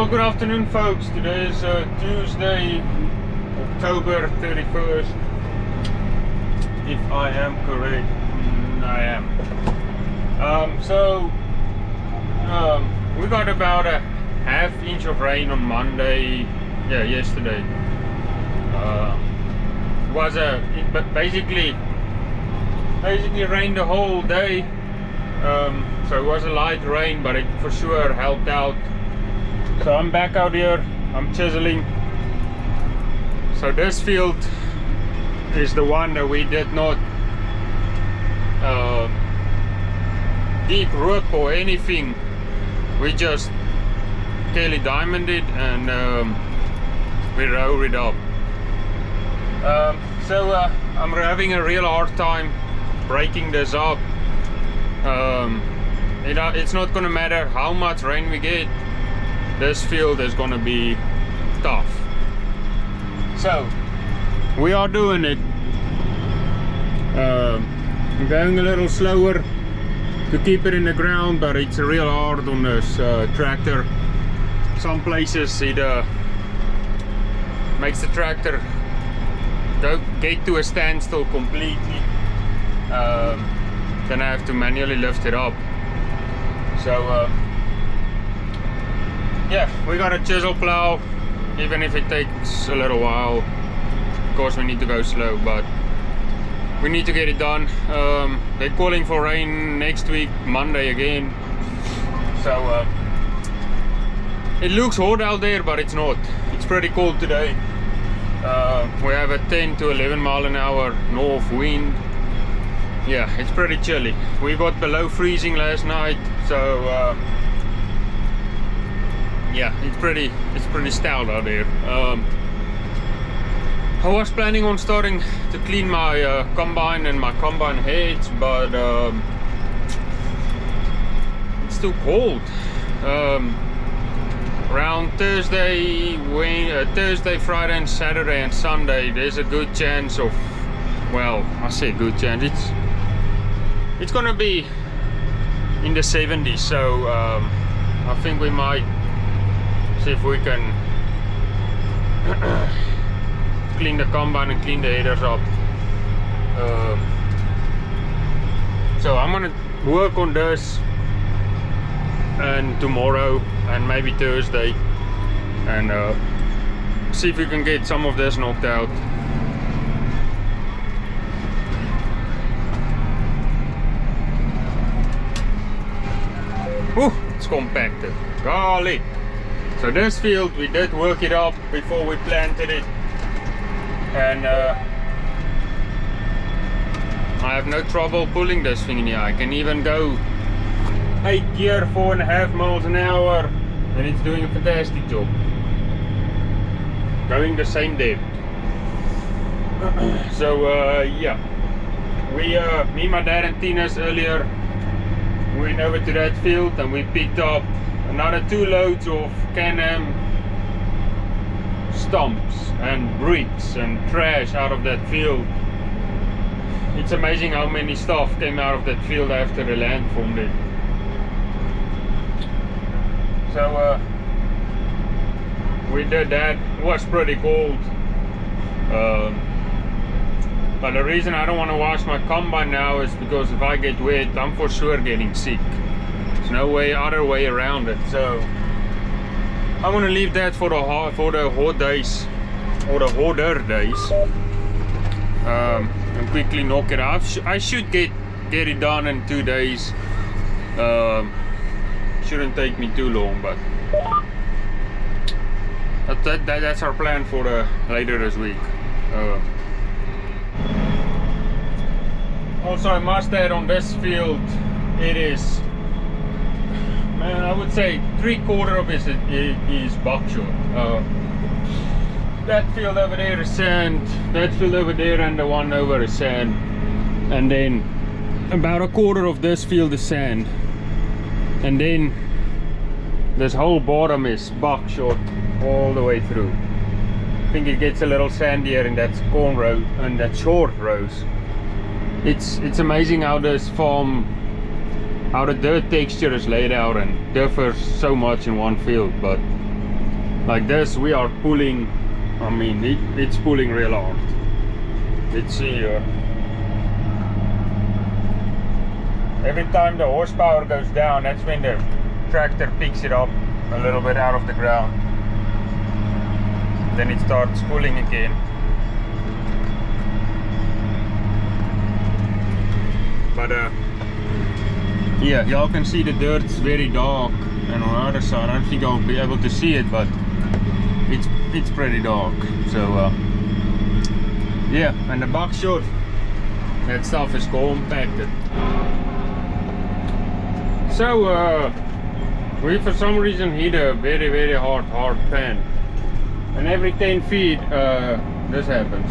Well, good afternoon, folks. Today is Tuesday, October 31st. If I am correct, I am. We got about a half inch of rain on Monday. Yeah, yesterday. But basically rained the whole day. So it was a light rain, but it for sure helped out. So I'm back out here, I'm chiseling. So this field is the one that we did not deep rook or anything. We just Kelly diamonded it and we rode it up. I'm having a real hard time breaking this up. It's not gonna matter how much rain we get. This field is gonna be tough. So we are doing it. I'm going a little slower to keep it in the ground, but it's real hard on this tractor. Some places it makes the tractor get to a standstill completely. Then I have to manually lift it up. So yeah, we got a chisel plow, even if it takes a little while. Of course we need to go slow, but we need to get it done. They're calling for rain next week, Monday again. So it looks hot out there, but it's not. It's pretty cold today. We have a 10 to 11 mile an hour north wind. Yeah, it's pretty chilly. We got below freezing last night, so yeah, it's pretty stout out there. I was planning on starting to clean my combine and my combine heads, but it's too cold. Around Thursday, Friday and Saturday and Sunday, there's a good chance of, well, I say good chance, it's gonna be in the 70s, so I think we might see if we can clean the combine and clean the headers up. So I'm gonna work on this and tomorrow and maybe Thursday and see if we can get some of this knocked out. Ooh, it's compacted. Golly! So this field, we did work it up before we planted it, and I have no trouble pulling this thing in here. I can even go 8 gear, 4.5 miles an hour, and it's doing a fantastic job. Going the same depth. So yeah, me, my dad and Tina's earlier went over to that field and we picked up another 2 loads of Can-Am stumps and bricks and trash out of that field. It's amazing how many stuff came out of that field after the land formed it. So we did that. It was pretty cold. But the reason I don't want to wash my combine now is because if I get wet, I'm for sure getting sick. There's no other way around it. So I'm gonna leave that for the hot days, or the hotter days, and quickly knock it out. I should get it done in 2 days. Shouldn't take me too long, but that's our plan for later this week. Also, I must add, on this field, it is, man, I would say 3/4 of it is buckshot. That field over there is sand, that field over there and the one over is sand, and then about 1/4 of this field is sand, and then this whole bottom is buckshot all the way through. I think it gets a little sandier in that corn row and that short rows. It's amazing how this farm, how the dirt texture is laid out and differs so much in one field, but Like this, we are pulling. I mean, it's pulling real hard. Let's see here. Every time the horsepower goes down, that's when the tractor picks it up a little bit out of the ground. Then it starts pulling again. But yeah, y'all can see the dirt's very dark, and on the other side, I don't think I'll be able to see it, but it's pretty dark. So yeah, and the buckshot, that stuff is compacted. So we for some reason hit a very hard pan, and every 10 feet this happens.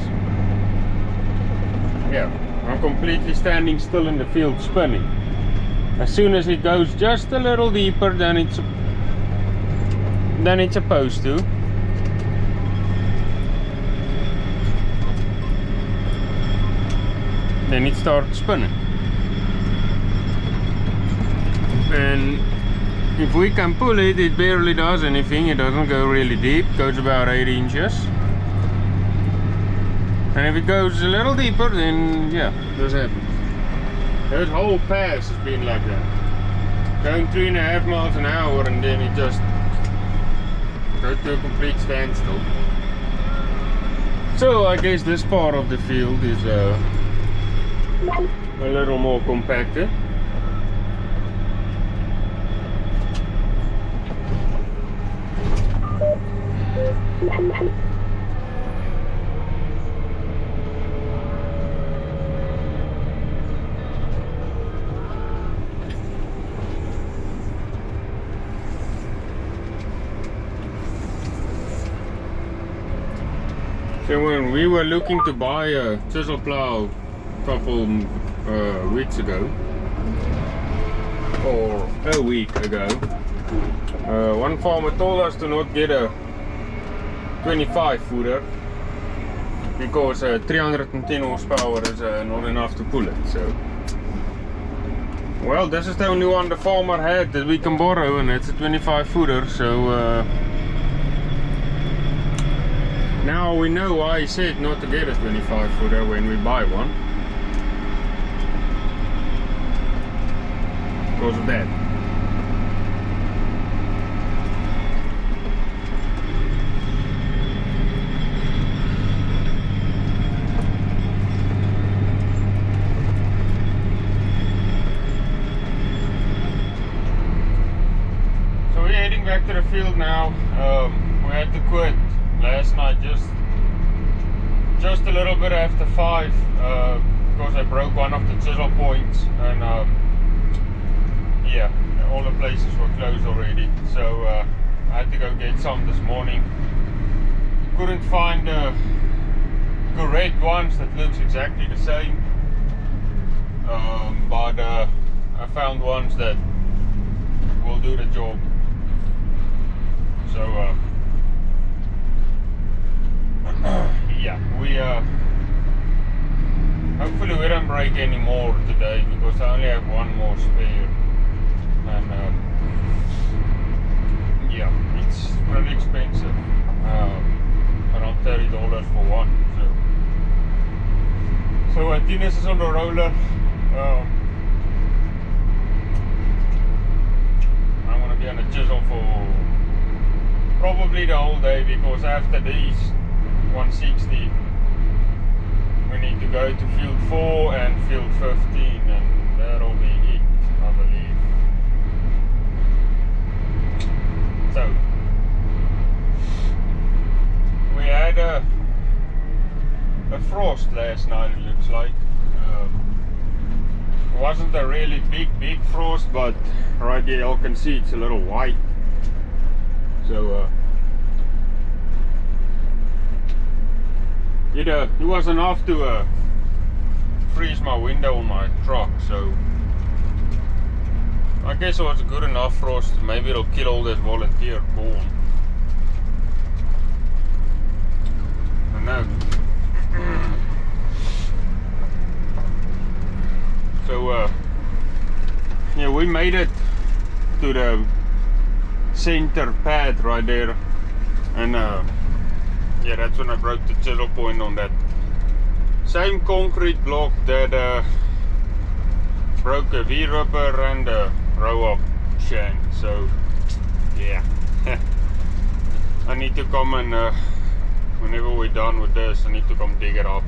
Yeah, I'm completely standing still in the field spinning. As soon as it goes just a little deeper than it's supposed to, then it starts spinning. And if we can pull it, it barely does anything. It doesn't go really deep, it goes about 8 inches. And if it goes a little deeper, then yeah, this happens. This whole pass has been like that. Going 3.5 miles an hour, and then it just goes to a complete standstill. So I guess this part of the field is a little more compacted. So when we were looking to buy a chisel plow a couple weeks ago, or a week ago, one farmer told us to not get a 25 footer because 310 horsepower is not enough to pull it. So, well, this is the only one the farmer had that we can borrow, and it's a 25 footer. So now we know why he said not to get a 25 footer when we buy one, because of that. So we're heading back to the field now. We had to quit last night just a little bit after 5 because I broke one of the chisel points, and yeah, all the places were closed already. So I had to go get some this morning. Couldn't find the correct ones that looks exactly the same, but I found ones that will do the job. So yeah, we hopefully we don't break any more today, because I only have one more spare, and yeah, it's really expensive, around $30 for one. So Martinez is on the roller. I'm gonna be on the chisel for probably the whole day, because after these 160 we need to go to field 4 and field 15, and that'll be it, I believe. So we had a frost last night, it looks like. It wasn't a really big frost, but right here you can see it's a little white. So it was enough to freeze my window on my truck. So I guess it was a good enough frost. Maybe it'll kill all this volunteer corn. I know. So yeah, we made it to the center pad right there. and yeah, that's when I broke the chisel point on that same concrete block that broke a V-ripper and a row-up shank. So yeah, I need to come and whenever we're done with this, I need to come dig it up.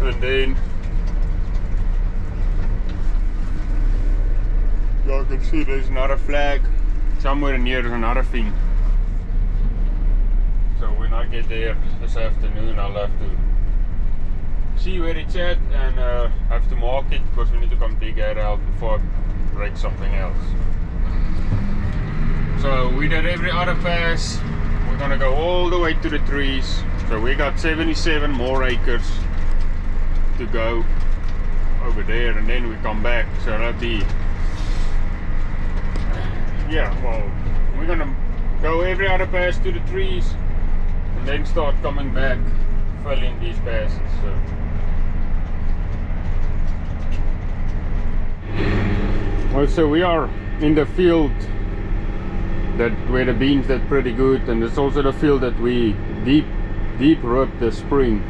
And then you can see there's another flag somewhere near. There's another thing. So when I get there this afternoon, I'll have to see where it's at and have to mark it, because we need to come dig that out before I break something else. So we did every other pass. We're gonna go all the way to the trees. So we got 77 more acres to go over there, and then we come back. So that'll be, yeah, well, we're gonna go every other pass to the trees and then start coming back, filling these passes. So we are in the field that where the beans did pretty good, and it's also the field that we deep rubbed the spring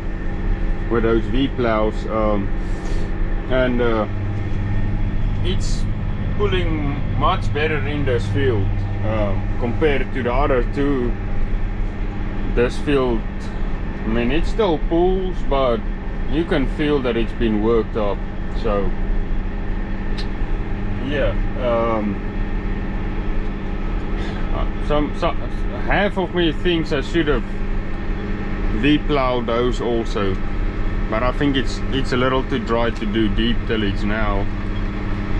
with those V plows, and it's pulling much better in this field compared to the other two. This field, I mean, it still pulls, but you can feel that it's been worked up. So yeah, half of me thinks I should have V-plowed those also, but I think it's a little too dry to do deep tillage now,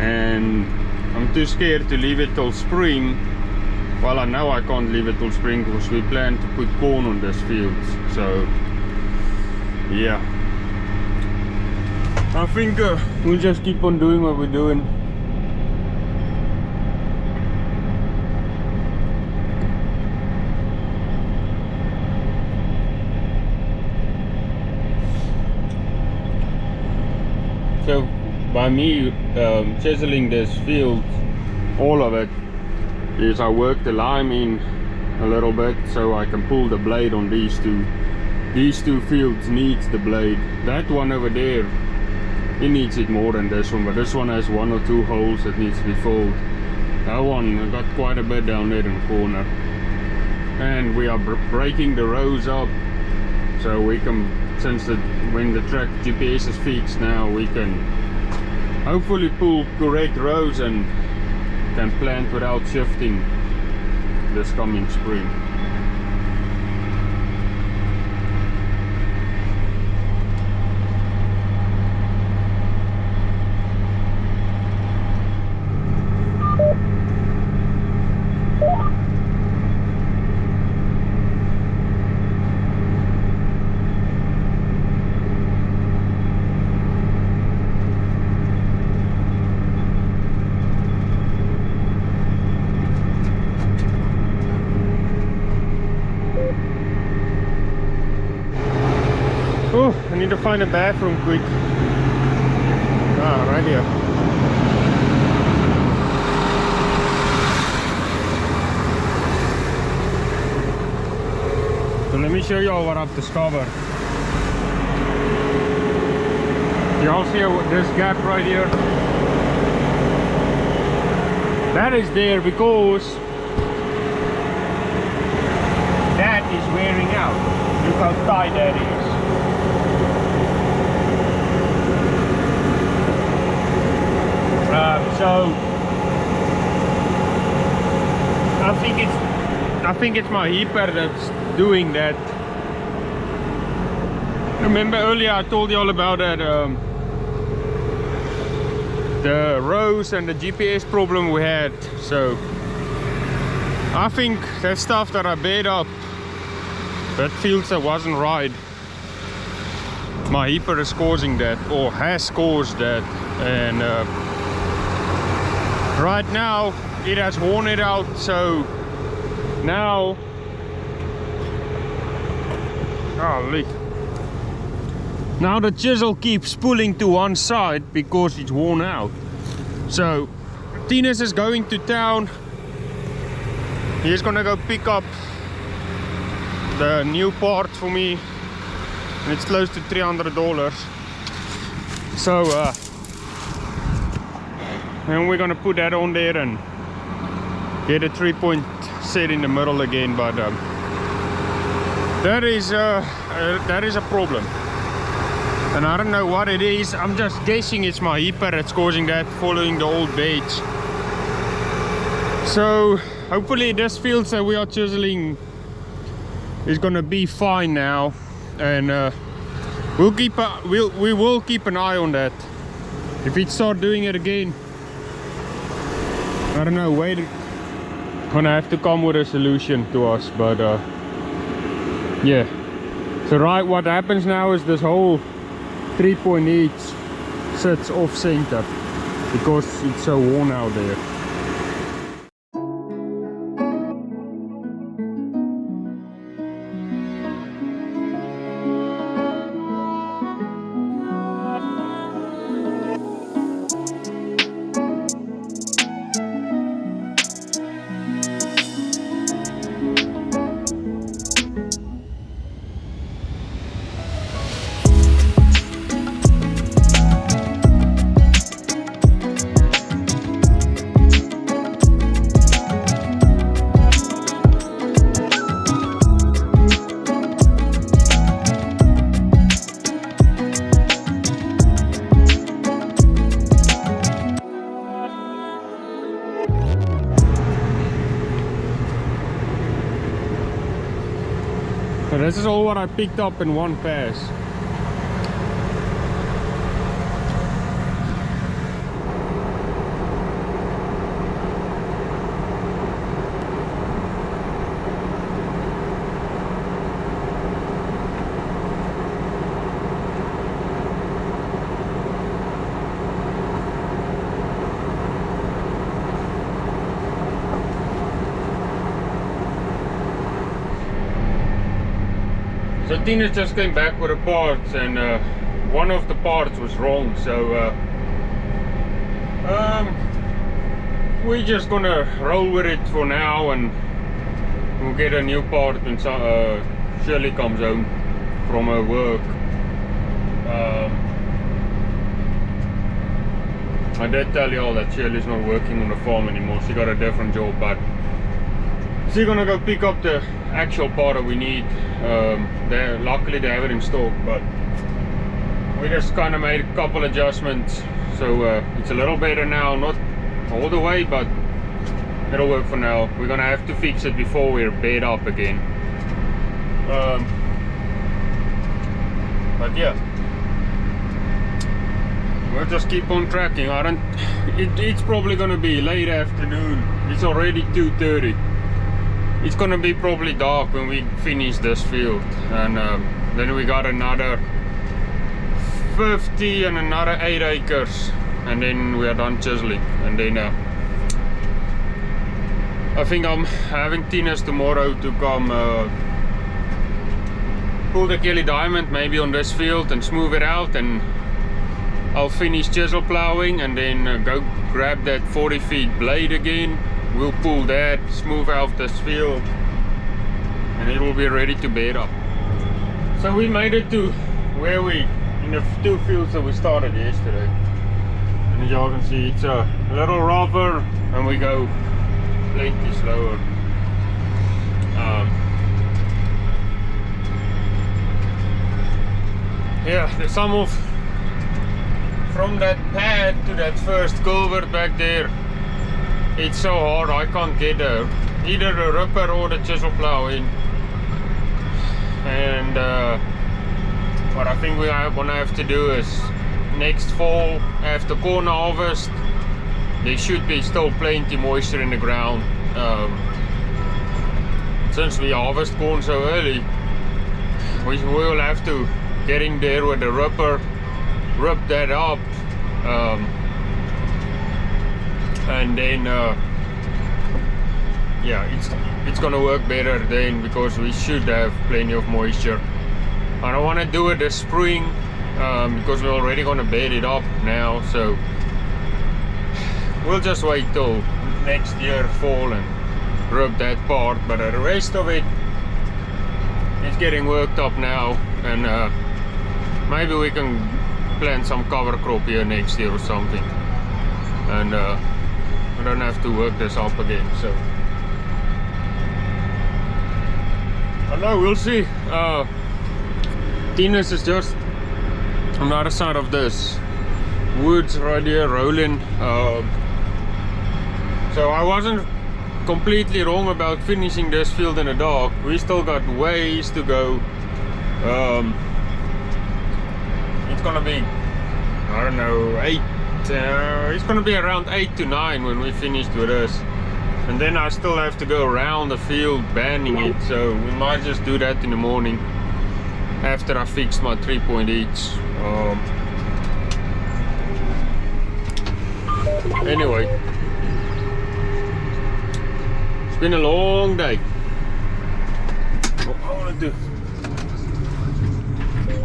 and I'm too scared to leave it till spring. Well, I know I can't leave it till spring because we plan to put corn on this field. So yeah, I think we'll just keep on doing what we're doing. So by me chiseling this field, all of it, is I work the lime in a little bit so I can pull the blade on these two. These two fields needs the blade. That one over there, it needs it more than this one, but this one has 1 or 2 holes that needs to be filled. That one, I got quite a bit down there in the corner. And we are breaking the rows up, so we can, since when the track GPS is fixed now, we can hopefully pull correct rows and can plant without shifting this coming spring. Oh, I need to find a bathroom quick. Ah, right here. So let me show you all what I've discovered. You all see this gap right here? That is there because that is wearing out. Look how tight that is. So I think it's my heaper that's doing that. Remember earlier I told you all about that the rows and the GPS problem we had. So I think that stuff that I bait up, that filter wasn't right. My heaper is causing that, or has caused that, and right now it has worn it out. So now, golly, now the chisel keeps pulling to one side because it's worn out. So Tines is going to town He's gonna go pick up the new part for me, and it's close to $300. So and we're gonna put that on there and get a 3-point set in the middle again, but that is a problem, and I don't know what it is. I'm just guessing it's my heaper that's causing that, following the old beds. So hopefully this field that we are chiseling is gonna be fine now, and we will keep an eye on that. If it start doing it again, I don't know, gonna have to come with a solution to us, but yeah. So what happens now is this whole 3-point hitch sits off center because it's so worn out there. So this is all what I picked up in one pass. So Tina just came back with the parts, and one of the parts was wrong, so we're just gonna roll with it for now, and we'll get a new part when Shirley comes home from her work. I did tell y'all that Shirley's not working on the farm anymore. She got a different job, but she's gonna go pick up the actual part that we need. Luckily they have it in stock, but we just kind of made a couple adjustments, so it's a little better now. Not all the way, but it'll work for now. We're gonna have to fix it before we're bed up again. But yeah, we'll just keep on tracking. It's probably gonna be late afternoon. It's already 2:30. It's gonna be probably dark when we finish this field, and then we got another 50 and another 8 acres, and then we are done chiseling. And then I think I'm having Tina's tomorrow to come pull the Kelly Diamond maybe on this field and smooth it out, and I'll finish chisel plowing, and then go grab that 40 feet blade again. We'll pull that, smooth out this field, and it will be ready to bed up. So we made it to where in the 2 fields that we started yesterday. And as y'all can see, it's a little rougher and we go plenty slower. Yeah, from that pad to that first culvert back there, it's so hard. I can't get either the ripper or the chisel plow in, and what I think we are gonna have to do is next fall, after corn harvest, there should be still plenty moisture in the ground. Since we harvest corn so early, we will have to get in there with the ripper, rip that up, and then yeah, it's gonna work better then, because we should have plenty of moisture. I don't want to do it this spring because we're already gonna bed it up now, so we'll just wait till next year fall and rip that part, but the rest of it is getting worked up now, and maybe we can plant some cover crop here next year or something, and I don't have to work this up again. So I know, we'll see. Tillage is just on the other side of this woods right here, rolling. So I wasn't completely wrong about finishing this field in the dark. We still got ways to go. It's gonna be, I don't know, 8. It's gonna be around 8 to 9 when we finished with this, and then I still have to go around the field banding it. So we might just do that in the morning after I fix my 3-point hitch. Anyway, it's been a long day. What I want to do,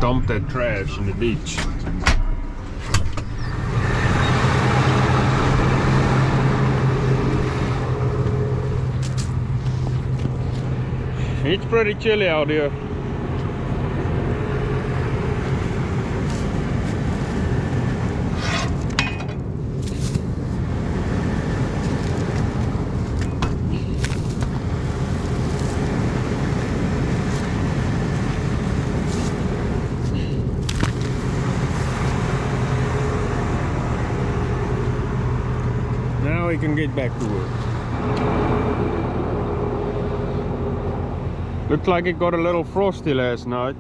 dump that trash in the ditch. It's pretty chilly out here. Now we can get back to work. Looked like it got a little frosty last night.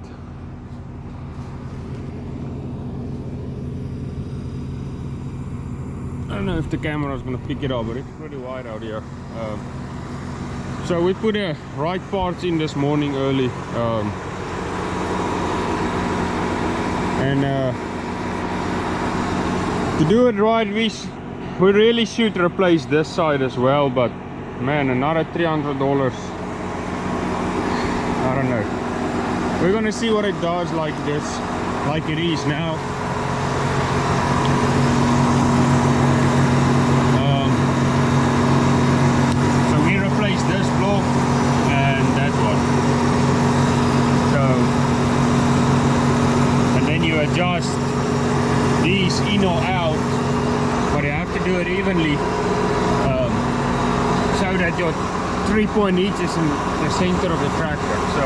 I don't know if the camera's gonna pick it up, but it's pretty wide out here. So we put the right parts in this morning early, and to do it right, we really should replace this side as well, but man, another $300. I don't know. We're gonna see what it does like this, like it is now. So we replace this block and that one. So, and then you adjust these in or out, but you have to do it evenly, so that your 3-point hitch is in the center of the tractor. So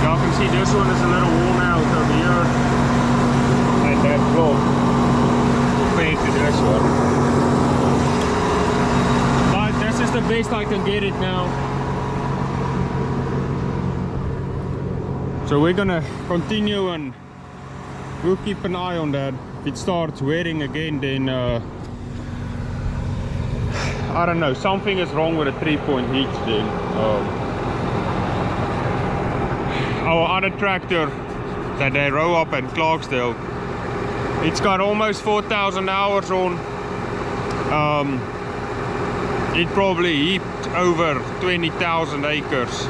y'all can see this one is a little worn out over here, and that block compared to this one. But this is the best I can get it now. So we're gonna continue, and we'll keep an eye on that. If it starts wearing again, then I don't know, something is wrong with a 3-point hitch then. Our other tractor that they row up at Clarksdale, it's got almost 4,000 hours on. It probably heaped over 20,000 acres,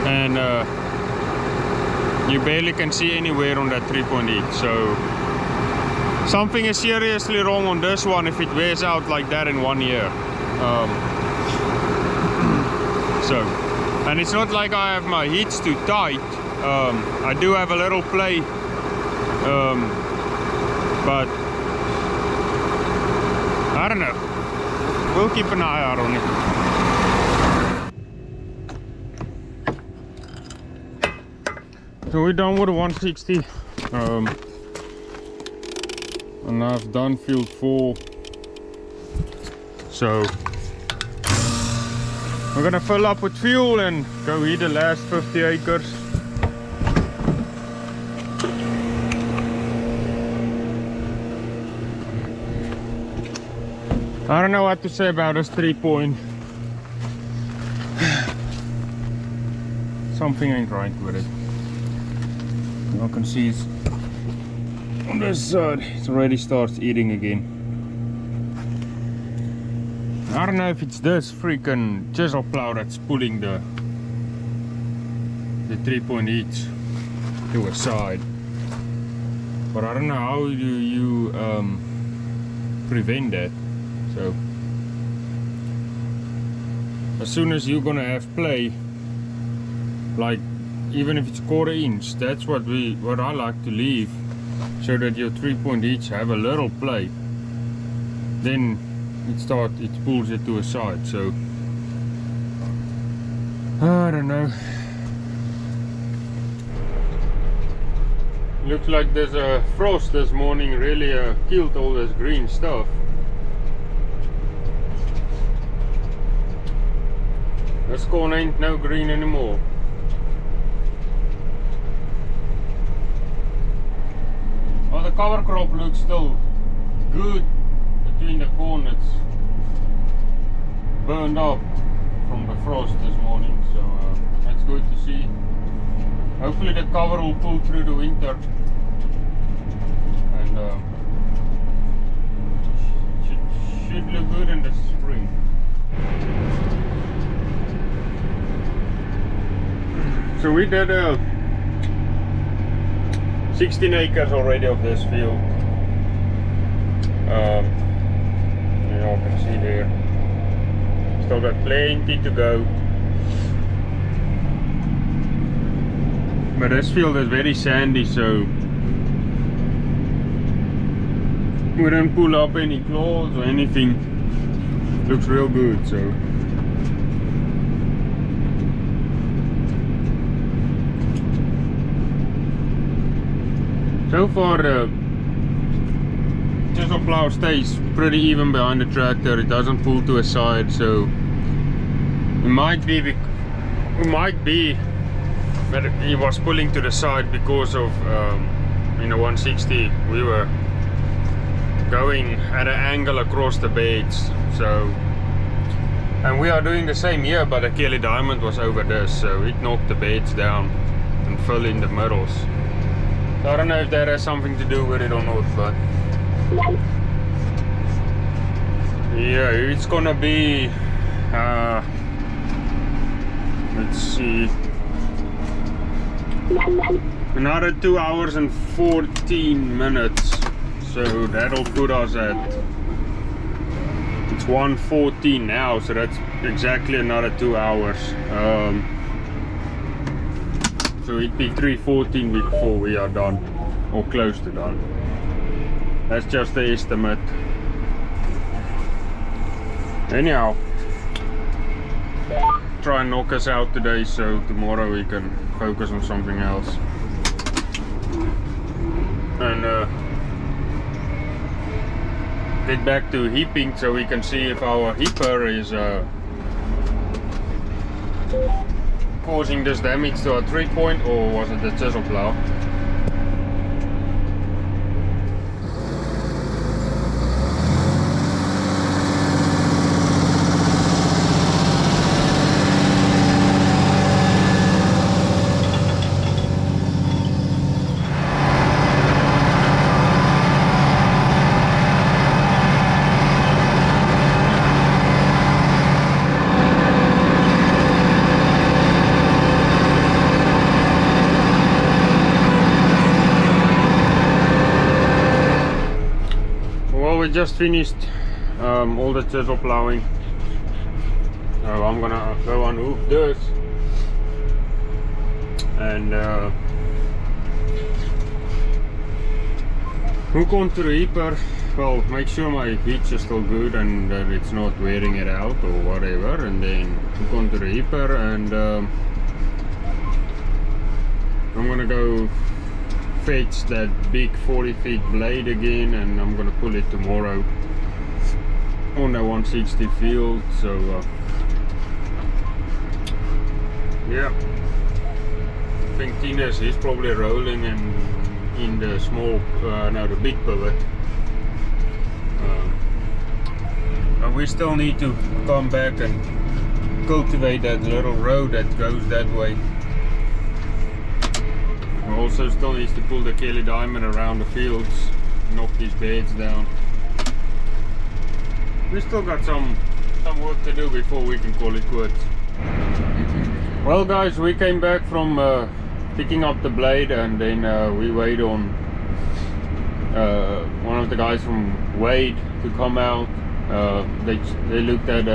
and you barely can see anywhere on that 3-point hitch. So something is seriously wrong on this one if it wears out like that in 1 year. So, and it's not like I have my hitch too tight. I do have a little play, but I don't know. We'll keep an eye out on it. So we're done with the 160. And I've done field 4, so we're gonna fill up with fuel and go hit the last 50 acres. I don't know what to say about this 3-point. Something ain't right with it. You can see it's on this side, it already starts eating again. I don't know if it's this freaking chisel plow that's pulling the 3-point hitch to a side, but I don't know how do you prevent that. So as soon as you're gonna have play, like even if it's 1/4 inch, that's what I like to leave, so that your 3-point hitch have a little play. Then it pulls it to a side. So I don't know. Looks like there's a frost this morning, really killed all this green stuff. This corn ain't no green anymore. Well, the cover crop looks still good between the corn that's burned up from the frost this morning, so that's good to see. Hopefully the cover will pull through the winter, and should look good in the spring. So we did 16 acres already of this field. You all can see there. Still got plenty to go. But this field is very sandy, so we didn't pull up any claws or anything. Looks real good, so. So far the chisel plow stays pretty even behind the tractor. It doesn't pull to a side, so it might be that he was pulling to the side because of in the 160 we were going at an angle across the beds. So, and we are doing the same here, but the Kelly Diamond was over this, so it knocked the beds down and fell in the middles. So I don't know if that has something to do with it or not, but yeah, it's gonna be let's see, another 2 hours and 14 minutes, so that'll put us at, it's 1:14 now, so that's exactly another 2 hours. So it'd be 3:14 before we are done, or close to done. That's just the estimate. Anyhow, try and knock us out today, so tomorrow we can focus on something else. And get back to heaping, so we can see if our heaper is causing this damage to our 3-point, or was it the chisel plow? We just finished all the chisel plowing, so I'm gonna go on hoof this and hook onto the heaper. Well, make sure my hitch is still good and that it's not wearing it out or whatever, and then hook onto the heaper, and I'm gonna go fetch that big 40-feet blade again, and I'm gonna pull it tomorrow on the 160 field. So yeah, I think Tina's is probably rolling in the small, no, the big pivot. And we still need to come back and cultivate that little road that goes that way. Also still needs to pull the Kelly Diamond around the fields, knock these beds down. We still got some work to do before we can call it quits. Well guys, we came back from picking up the blade, and then we waited on one of the guys from Wade to come out. They looked at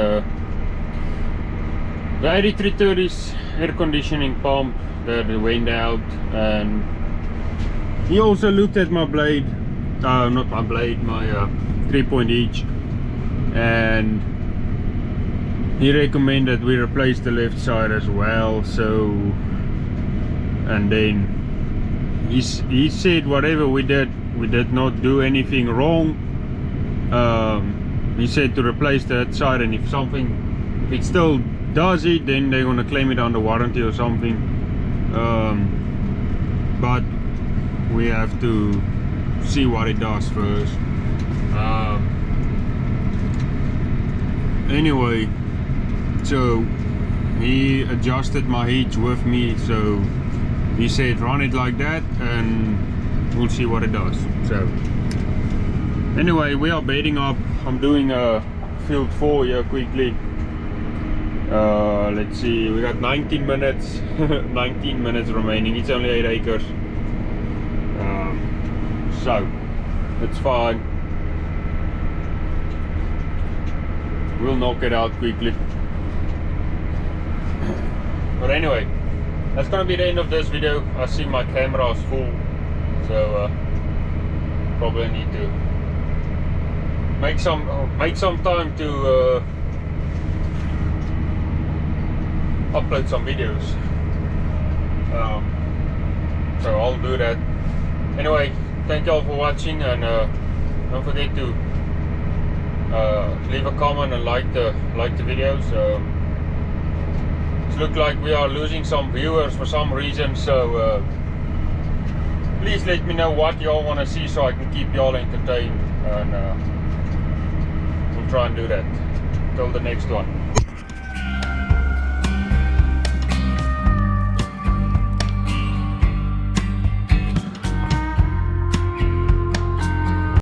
the 8330's air conditioning pump that went out, and he also looked at my blade, not my blade, my 3-point hitch, and he recommended we replace the left side as well. So, and then he said whatever we did not do anything wrong. He said to replace that side, and if it still does it, then they're gonna claim it under warranty or something. But we have to see what it does first. Anyway, so he adjusted my hitch with me, so he said run it like that and we'll see what it does. So anyway, we are bedding up. I'm doing a field 4 here quickly. Let's see, we got 19 minutes 19 minutes remaining. It's only 8 acres, so it's fine. We'll knock it out quickly. But anyway, that's gonna be the end of this video. I see my camera is full, so probably need to make some time to upload some videos. So I'll do that. Anyway, thank you all for watching, and don't forget to leave a comment and like the videos. It looks like we are losing some viewers for some reason, so please let me know what y'all want to see so I can keep y'all entertained, and we'll try and do that. Till the next one.